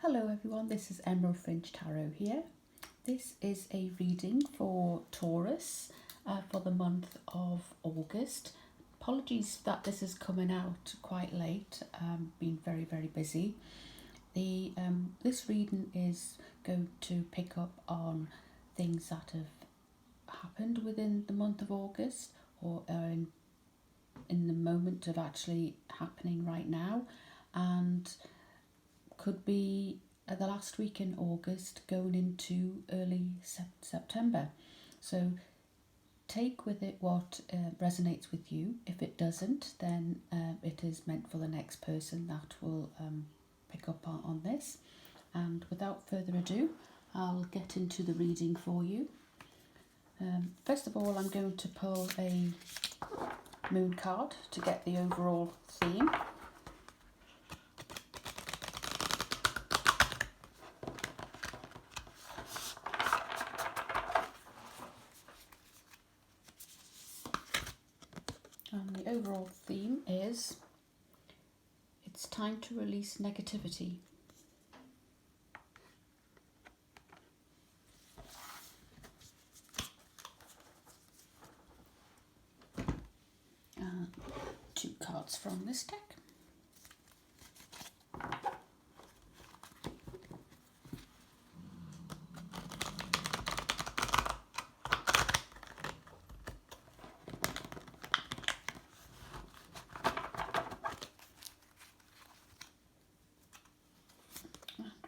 Hello everyone, this is Emerald Fringe Tarot here. This is a reading for Taurus for the month of August. Apologies that this is coming out quite late, been very busy. This reading is going to pick up on things that have happened within the month of August or in the moment of actually happening right now, and could be the last week in August going into early September. So take with it what resonates with you. If it doesn't, then it is meant for the next person that will pick up on this. And without further ado, I'll get into the reading for you. First of all, I'm going to pull a moon card to get the overall theme. And the overall theme is, it's time to release negativity. Two cards from this deck.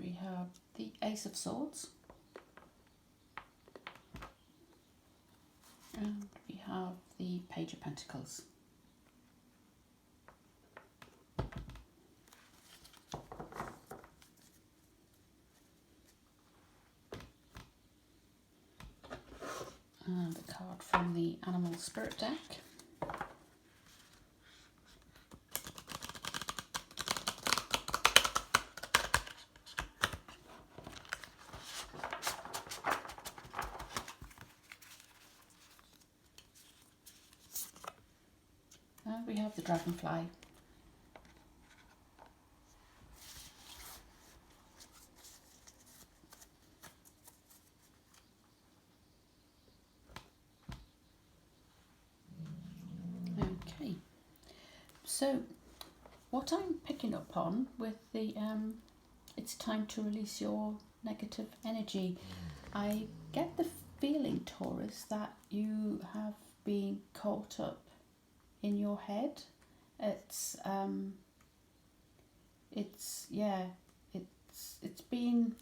We have the Ace of Swords, and we have the Page of Pentacles. And a card from the Animal Spirit deck. And we have the Dragonfly. Okay, so what I'm picking up on with the it's time to release your negative energy, I get the feeling, Taurus, that you have been caught up in your head. It's been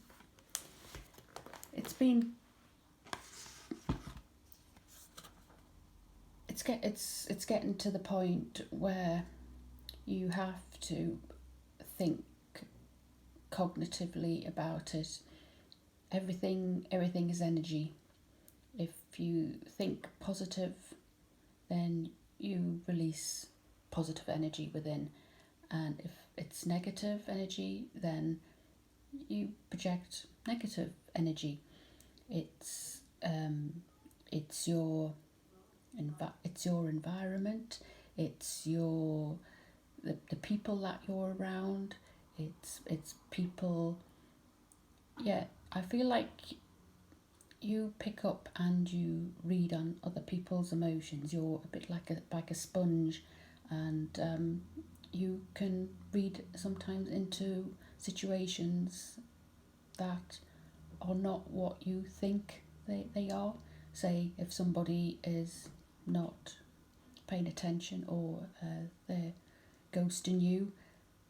it's getting to the point where you have to think cognitively about it. Everything is energy. If you think positive, then you release positive energy within, and if it's negative energy, then you project negative energy. It's your environment, it's the people that you're around, it's people. Yeah, I feel like you pick up and you read on other people's emotions. You're a bit like a sponge, and you can read sometimes into situations that are not what you think they are. Say if somebody is not paying attention, or they're ghosting you,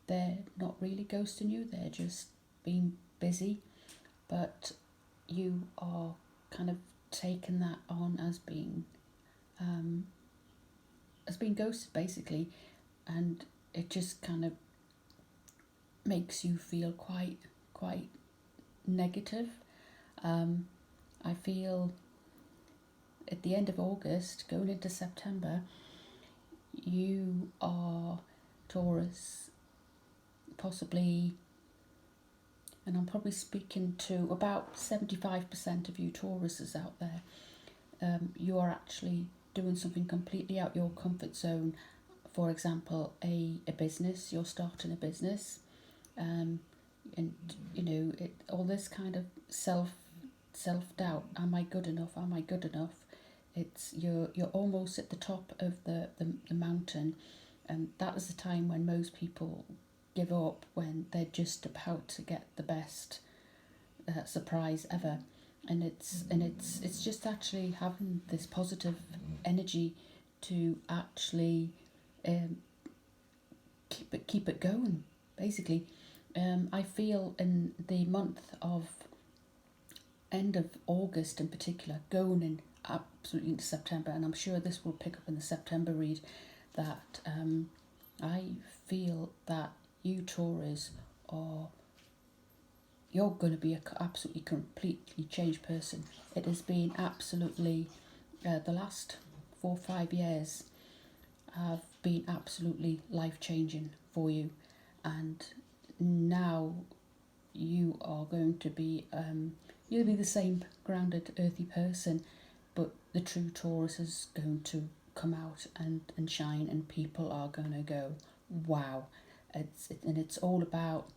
they're not really ghosting you, they're just being busy, but you are kind of taking that on as being ghosted basically, and it just kind of makes you feel quite negative. I feel at the end of August, going into September, you are, Taurus, possibly, and I'm probably speaking to about 75% of you Tauruses out there, you are actually doing something completely out your comfort zone. For example, a business, you're starting a business, and all this kind of self doubt. Am I good enough? Am I good enough? It's you're almost at the top of the mountain, and that is the time when most people give up, when they're just about to get the best surprise ever. And it's just actually having this positive energy to actually um, keep it going, basically. I feel in the month of end of August in particular, going in absolutely into September, and I'm sure this will pick up in the September read, that I feel that you Taurus are you're going to be a absolutely completely changed person. It has been absolutely the last 4 or 5 years have been absolutely life changing for you, and now you are going to be you'll be the same grounded earthy person, but the true Taurus is going to come out and shine, and people are going to go, wow. And it's all about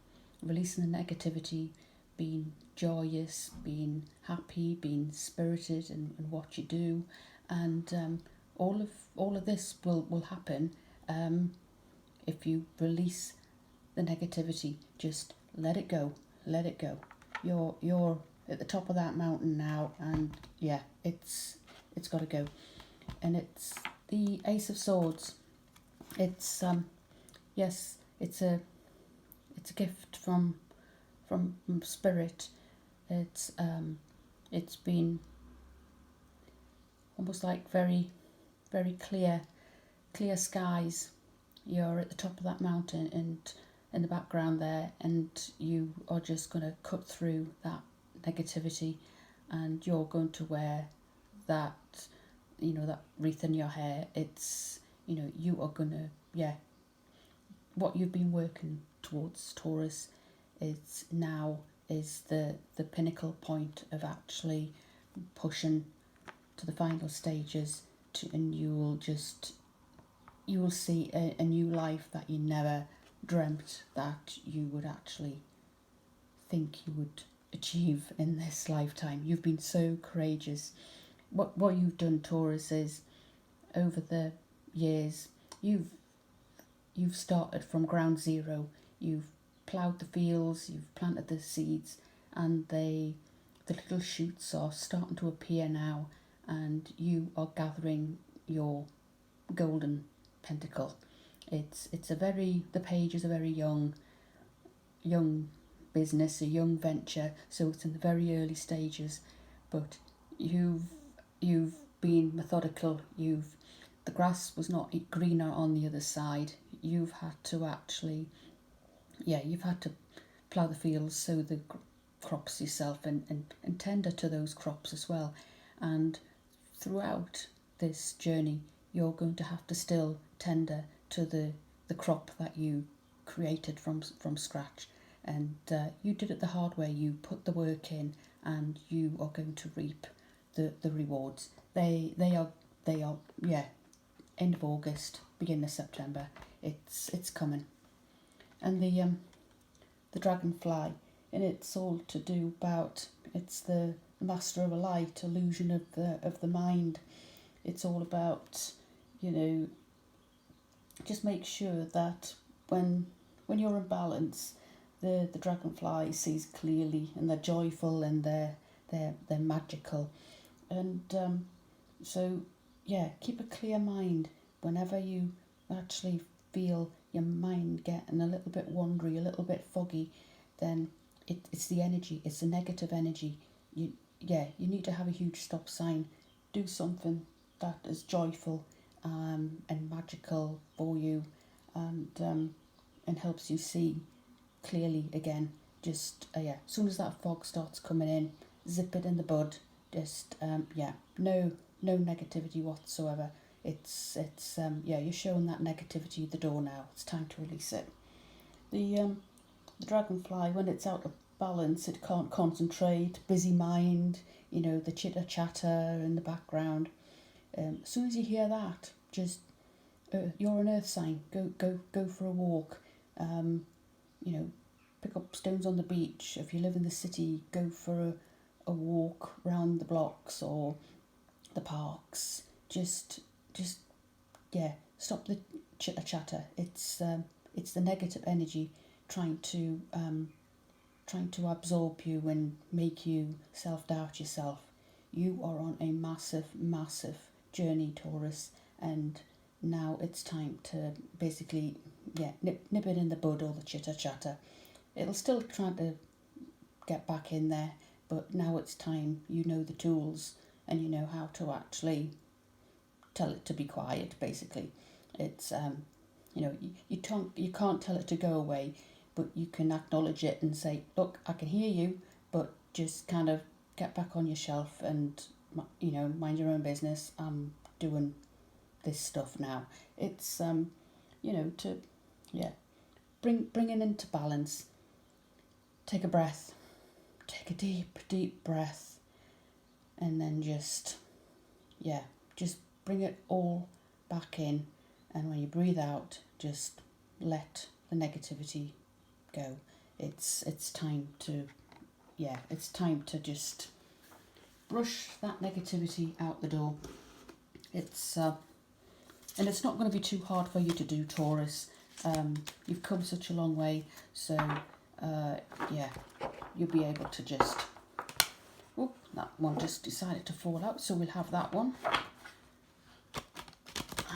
releasing the negativity, being joyous, being happy, being spirited in what you do, and all of this will happen if you release the negativity. Just let it go, let it go. You're at the top of that mountain now, and yeah, it's got to go. And it's the Ace of Swords. It's yes, it's a gift from spirit. It's been almost like very clear skies. You're at the top of that mountain, and in the background there, and you are just going to cut through that negativity, and you're going to wear that that wreath in your hair. It's you are going to, yeah, what you've been working towards, Taurus, is now is the pinnacle point of actually pushing to the final stages, and you will see a new life that you never dreamt that you would actually think you would achieve in this lifetime. You've been so courageous. What you've done, Taurus, is over the years you've started from ground zero. You've ploughed the fields, you've planted the seeds, and the little shoots are starting to appear now, and you are gathering your golden pentacle. The page is a very young business, a young venture, so it's in the very early stages, but you've been methodical. The grass was not greener on the other side. You've had to actually, you've had to plough the fields, sow the crops yourself, and tender to those crops as well. And throughout this journey, you're going to have to still tender to the crop that you created from scratch. And you did it the hard way. You put the work in, and you are going to reap the rewards. They are end of August, beginning of September. It's coming. And the dragonfly, and it's all to do about, it's the master of a light, illusion of the mind. It's all about, just make sure that when you're in balance, the dragonfly sees clearly, and they're joyful, and they're magical. And so keep a clear mind whenever you actually feel your mind getting a little bit wandery, a little bit foggy. Then it's the energy, it's the negative energy. You need to have a huge stop sign. Do something that is joyful and magical for you, and helps you see clearly again. Just as soon as that fog starts coming in, zip it in the bud. Just no negativity whatsoever. It's you're showing that negativity the door now. It's time to release it. The dragonfly, when it's out of balance, it can't concentrate. Busy mind, the chitter chatter in the background. As soon as you hear that, just you're an earth sign. Go for a walk. pick up stones on the beach. If you live in the city, go for a walk round the blocks or the parks. Just stop the chitter chatter. It's the negative energy trying to absorb you and make you self-doubt yourself. You are on a massive journey, Taurus, and now it's time to basically nip it in the bud, all the chitter chatter. It'll still try to get back in there, but now it's time. You know the tools and you know how to actually tell it to be quiet. Basically, it's you can't tell it to go away, but you can acknowledge it and say, look, I can hear you, but just kind of get back on your shelf and mind your own business. I'm doing this stuff now. It's bring it into balance. Take a breath, take a deep breath, and then just bring it all back in. And when you breathe out, just let the negativity go. It's time to just brush that negativity out the door. It's and it's not going to be too hard for you to do, Taurus. You've come such a long way, so you'll be able to just... Oh, that one just decided to fall out, so we'll have that one.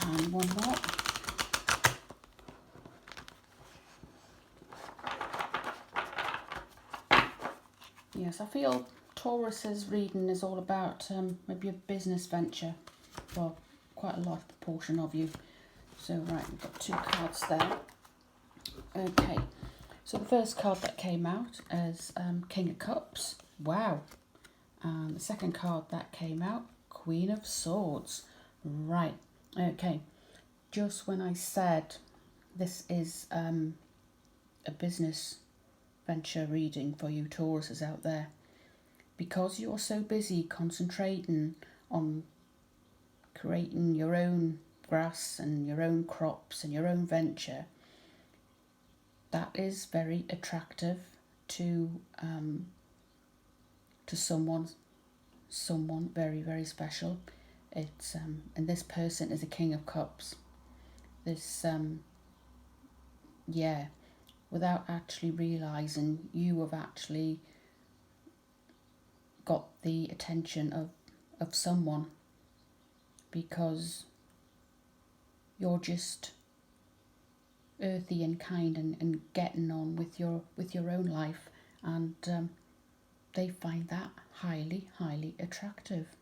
And one more. Yes, I feel Taurus's reading is all about maybe a business venture for quite a large proportion of you. So, right, we've got 2 cards there. Okay, so the first card that came out is King of Cups. Wow. And the second card that came out, Queen of Swords. Right, okay. Just when I said this is a business venture reading for you Tauruses out there, because you're so busy concentrating on creating your own grass and your own crops and your own venture, that is very attractive to someone very, very special. It's and this person is a King of Cups. This without actually realizing, you have actually got the attention of someone, because you're just earthy and kind and getting on with your own life, and they find that highly attractive.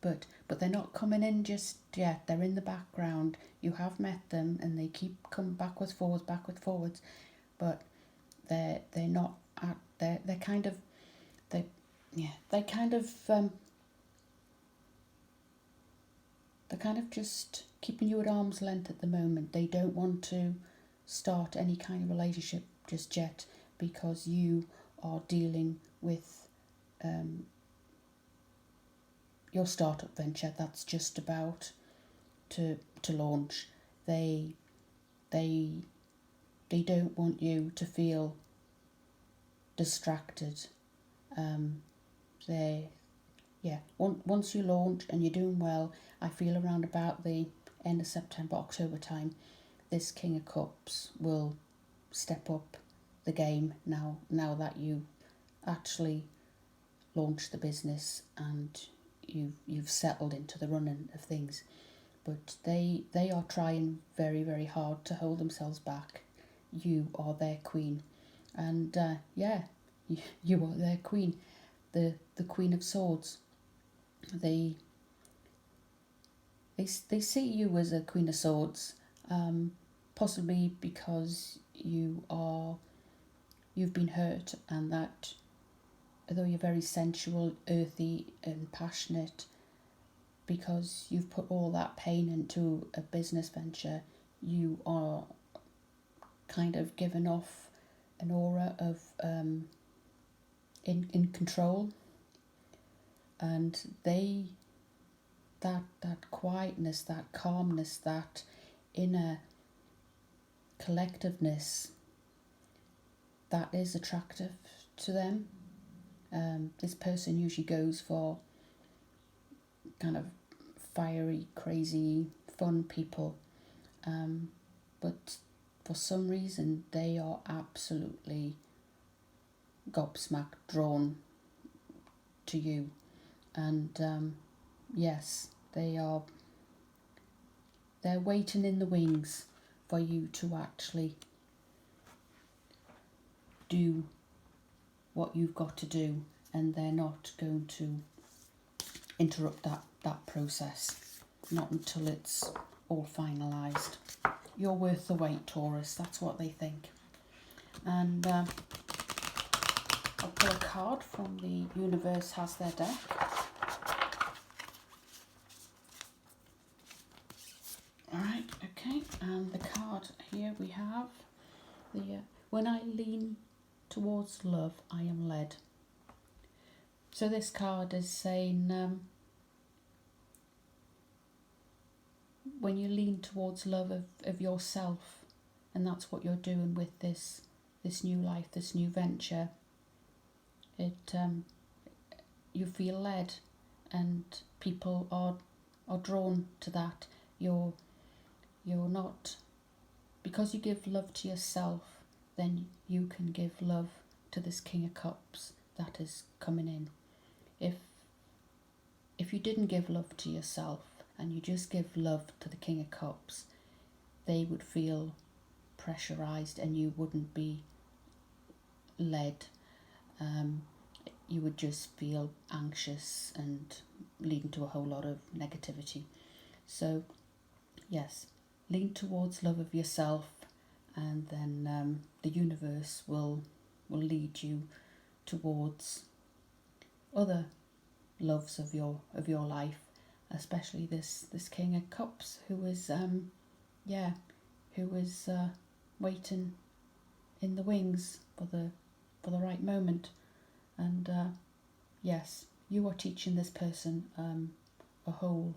But they're not coming in just yet. They're in the background. You have met them, and they keep coming backwards, forwards, but they're not at, they're kind of just keeping you at arm's length at the moment. They don't want to start any kind of relationship just yet, because you are dealing with your startup venture that's just about to launch. They don't want you to feel distracted. Once you launch and you're doing well, I feel around about the end of September, October time, this King of Cups will step up the game now that you actually launched the business and you've settled into the running of things. But they are trying very, very hard to hold themselves back. You are their queen, and you are their queen, the Queen of Swords. They see you as a Queen of Swords, possibly because you've been hurt, and that although you're very sensual, earthy and passionate, because you've put all that pain into a business venture, you are kind of giving off an aura of in control, and that quietness, that calmness, that inner collectiveness that is attractive to them. This person usually goes for kind of fiery, crazy, fun people, but for some reason they are absolutely gobsmacked, drawn to you, and yes, they're waiting in the wings for you to actually do what you've got to do, and they're not going to interrupt that process, not until it's all finalised. You're worth the wait, Taurus, that's what they think. And I'll pull a card from the Universe Has Their deck. Alright, okay, and the card here we have the when I lean towards love, I am led. So this card is saying when you lean towards love of yourself, and that's what you're doing with this new life, this new venture, you feel led, and people are drawn to that. You're not, because you give love to yourself, then you can give love to this King of Cups that is coming in. If you didn't give love to yourself and you just give love to the King of Cups, they would feel pressurized and you wouldn't be led. You would just feel anxious and leading to a whole lot of negativity. So yes, lean towards love of yourself, and then the universe will lead you towards other loves of your life, especially this King of Cups, who is waiting in the wings for the right moment. And yes, you are teaching this person a whole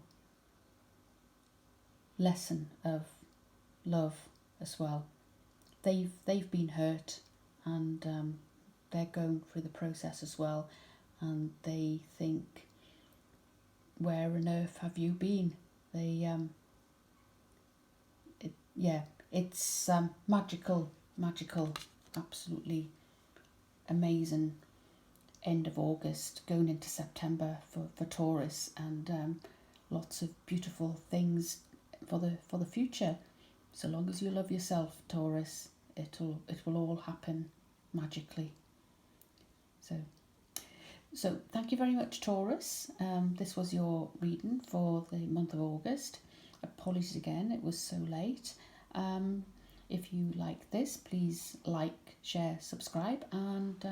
lesson of love as well. They've been hurt, and they're going through the process as well, and they think, where on earth have you been? It's magical, absolutely amazing end of August going into September for Taurus, and lots of beautiful things for the future. So long as you love yourself, Taurus, it will all happen magically. So thank you very much, Taurus. This was your reading for the month of August. Apologies again, it was so late. If you like this, please like, share, subscribe, and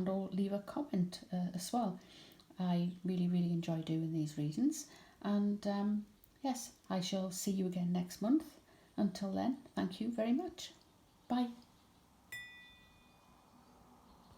or leave a comment as well. I really enjoy doing these readings, and yes, I shall see you again next month. Until then, thank you very much. Bye.